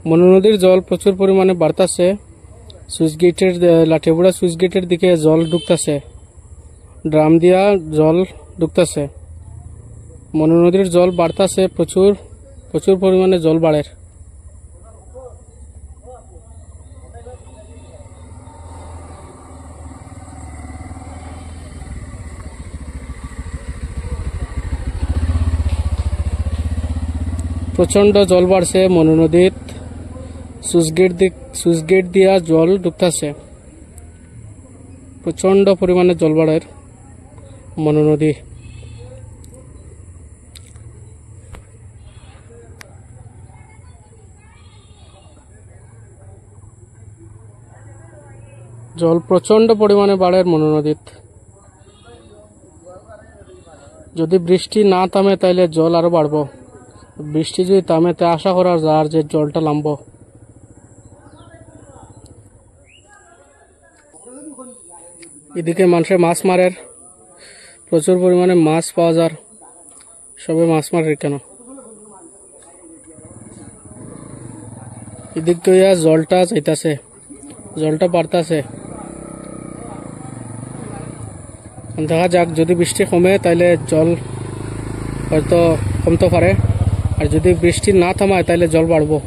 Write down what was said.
মনু নদীর জল প্রচুর পরিমাণে বাড়তাছে। সুইচ গেটের লাঠিগুড়া সুইচ গেটের দিকে জল ঢুকতেছে, ড্রাম দিয়া জল ঢুকতেছে। মনু নদীর জল বাড়তাছে, প্রচুর প্রচুর পরিমাণে জল বাড়ে। প্রচন্ড জল বাড়ছে মনু নদীর। সুইচ গেট দিয়া জল ঢুকতেছে, প্রচন্ড পরিমাণে জল বাড়ে মনু নদী। জল প্রচন্ড পরিমাণে বাড়ে মনু নদীত। যদি বৃষ্টি না থামে তাইলে জল আরো বাড়বো। বৃষ্টি যদি থামে তা আশা করা যায় যে জলটা নামবো। এদিকে মানুষের মাছ মারের, প্রচুর পরিমাণে মাছ পাওয়া যায়, সবে মাছ মারে কেন। এদিক দিয়ে জলটা যাইতাছে, জলটা বাড়তাছে। দেখা যাক, যদি বৃষ্টি কমে তাইলে জল হয়তো কমতে পারে, আর যদি বৃষ্টি না থামায় তাইলে জল বাড়বো।